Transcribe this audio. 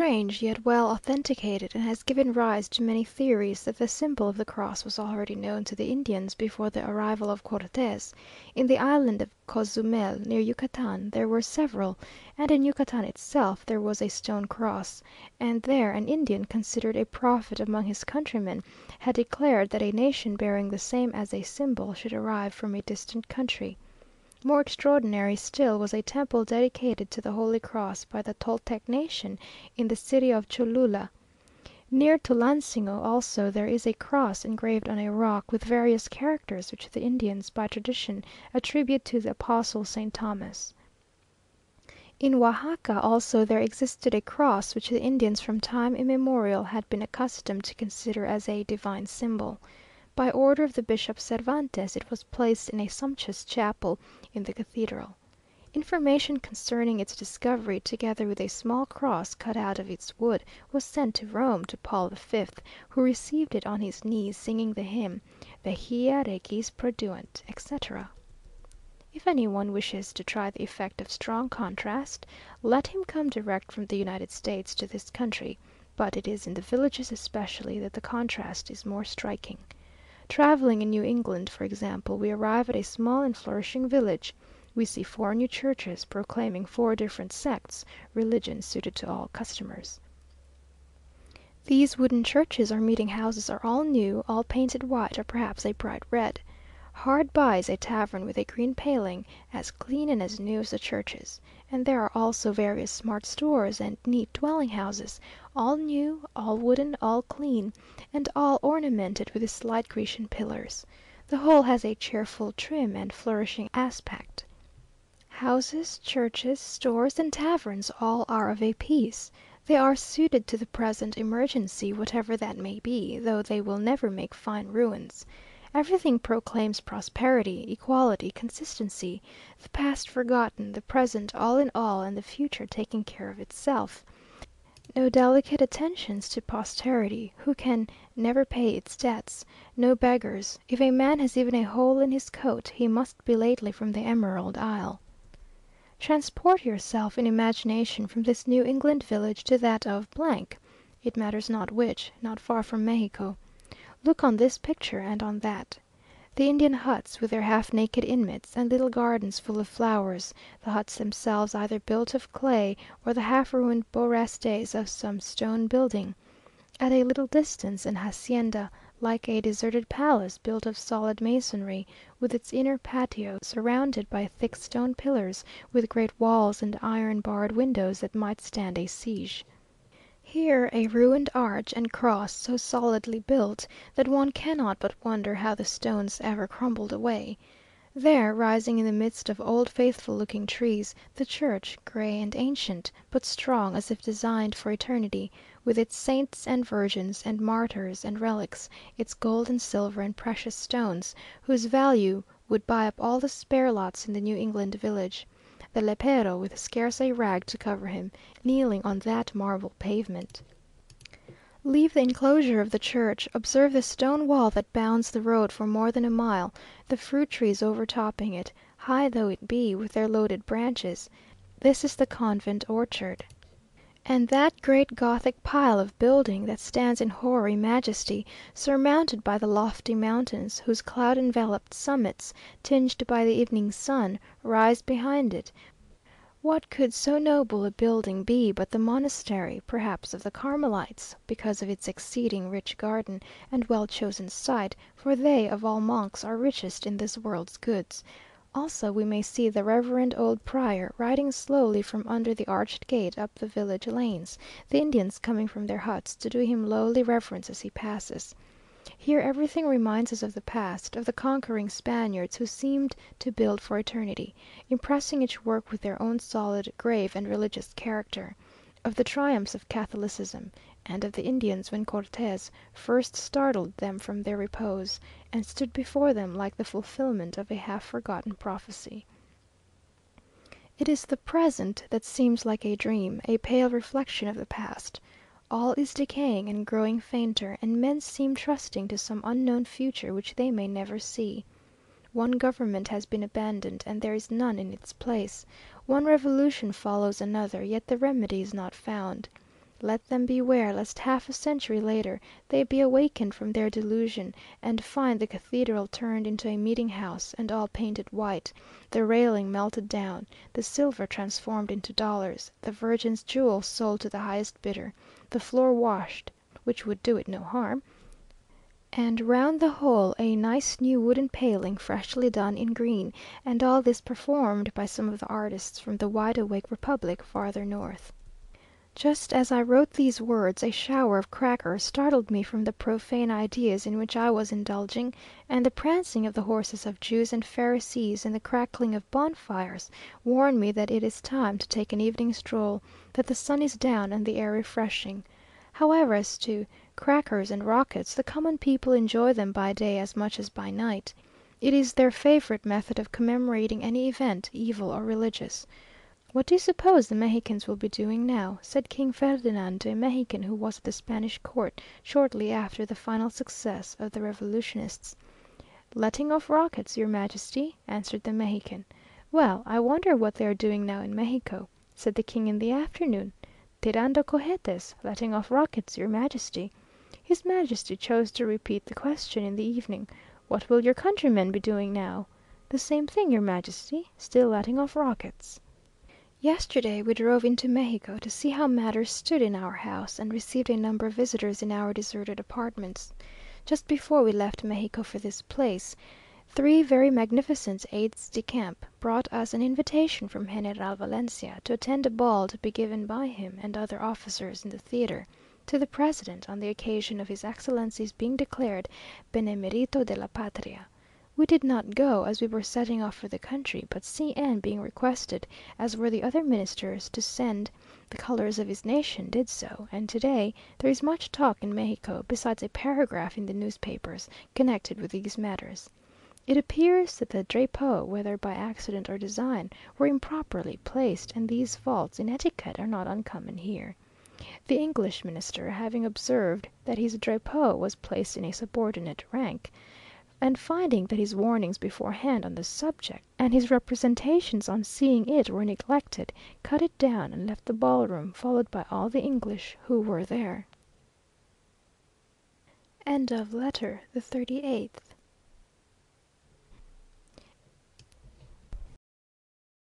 strange, yet well authenticated, and has given rise to many theories that the symbol of the cross was already known to the Indians before the arrival of Cortes. In the island of Cozumel, near Yucatan, there were several, and in Yucatan itself there was a stone cross, and there an Indian, considered a prophet among his countrymen, had declared that a nation bearing the same as a symbol should arrive from a distant country. More extraordinary still was a temple dedicated to the Holy Cross by the Toltec nation in the city of Cholula. Near Tulansingo also there is a cross engraved on a rock with various characters which the Indians by tradition attribute to the apostle Saint Thomas. In Oaxaca also there existed a cross which the Indians from time immemorial had been accustomed to consider as a divine symbol. By order of the Bishop Cervantes it was placed in a sumptuous chapel in the cathedral. Information concerning its discovery, together with a small cross cut out of its wood, was sent to Rome to Paul V, who received it on his knees, singing the hymn Vegia Regis Produent, etc. If any one wishes to try the effect of strong contrast, let him come direct from the United States to this country, but it is in the villages especially that the contrast is more striking. Travelling in New England, for example, we arrive at a small and flourishing village. We see four new churches, proclaiming four different sects, religions suited to all customers. These wooden churches or meeting houses are all new, all painted white, or perhaps a bright red. Hard by is a tavern with a green paling, as clean and as new as the churches, and there are also various smart stores and neat dwelling houses, all new, all wooden, all clean, and all ornamented with slight Grecian pillars. The whole has a cheerful, trim, and flourishing aspect. Houses, churches, stores, and taverns, all are of a piece. They are suited to the present emergency, whatever that may be, though they will never make fine ruins. Everything proclaims prosperity, equality, consistency, the past forgotten, the present all in all, and the future taking care of itself. No delicate attentions to posterity, who can never pay its debts. No beggars. If a man has even a hole in his coat, he must be lately from the Emerald Isle. Transport yourself in imagination from this New England village to that of , it matters not which, not far from Mexico. Look on this picture and on that. The Indian huts with their half naked inmates, and little gardens full of flowers, the huts themselves either built of clay, or the half ruined beaux restes of some stone building. At a little distance an hacienda, like a deserted palace built of solid masonry, with its inner patio surrounded by thick stone pillars, with great walls and iron barred windows that might stand a siege. Here a ruined arch and cross so solidly built, that one cannot but wonder how the stones ever crumbled away. There, rising in the midst of old faithful looking trees, the church, gray and ancient, but strong as if designed for eternity, with its saints and virgins and martyrs and relics, its gold and silver and precious stones, whose value would buy up all the spare lots in the New England village. The lépero, with scarce a rag to cover him, kneeling on that marble pavement. Leave the enclosure of the church, observe the stone wall that bounds the road for more than a mile, the fruit trees overtopping it, high though it be, with their loaded branches. This is the convent orchard. And that great Gothic pile of building that stands in hoary majesty, surmounted by the lofty mountains, whose cloud enveloped summits, tinged by the evening sun, rise behind it. What could so noble a building be but the monastery, perhaps of the Carmelites, because of its exceeding rich garden, and well chosen site, for they of all monks are richest in this world's goods. Also we may see the reverend old prior riding slowly from under the arched gate up the village lanes, the Indians coming from their huts to do him lowly reverence as he passes. Here everything reminds us of the past, of the conquering Spaniards who seemed to build for eternity, impressing each work with their own solid, grave, and religious character; of the triumphs of Catholicism, and of the Indians when Cortes first startled them from their repose, and stood before them like the fulfillment of a half forgotten prophecy. It is the present that seems like a dream, a pale reflection of the past. All is decaying and growing fainter, and men seem trusting to some unknown future which they may never see. One government has been abandoned, and there is none in its place. One revolution follows another, yet the remedy is not found. Let them beware lest half a century later they be awakened from their delusion, and find the cathedral turned into a meeting house, and all painted white, the railing melted down, the silver transformed into dollars, the Virgin's jewels sold to the highest bidder, the floor washed, which would do it no harm, and round the whole a nice new wooden paling freshly done in green, and all this performed by some of the artists from the wide awake republic farther north. Just as I wrote these words, a shower of crackers startled me from the profane ideas in which I was indulging, and the prancing of the horses of Jews and Pharisees, and the crackling of bonfires, warn me that it is time to take an evening stroll, that the sun is down and the air refreshing. However, as to crackers and rockets, the common people enjoy them by day as much as by night. It is their favourite method of commemorating any event, evil or religious. "What do you suppose the Mexicans will be doing now?" said King Ferdinand to a Mexican who was at the Spanish court shortly after the final success of the revolutionists. "Letting off rockets, your Majesty," answered the Mexican. "Well, I wonder what they are doing now in Mexico," said the King in the afternoon. "Tirando cohetes, letting off rockets, your Majesty." His Majesty chose to repeat the question in the evening. "What will your countrymen be doing now?" "The same thing, your Majesty, still letting off rockets." Yesterday we drove into Mexico to see how matters stood in our house, and received a number of visitors in our deserted apartments. Just before we left Mexico for this place, three very magnificent aides de camp brought us an invitation from General Valencia to attend a ball to be given by him and other officers in the theatre, to the president, on the occasion of his excellency's being declared Benemérito de la Patria. We did not go, as we were setting off for the country, but C n being requested, as were the other Ministers, to send the colours of his nation, did so, and today there is much talk in Mexico, besides a paragraph in the newspapers, connected with these matters. It appears that the drapeaux, whether by accident or design, were improperly placed, and these faults in etiquette are not uncommon here. The English Minister having observed that his drapeau was placed in a subordinate rank, and finding that his warnings beforehand on the subject, and his representations on seeing it were neglected, cut it down and left the ballroom, followed by all the English who were there. Letter the 38th.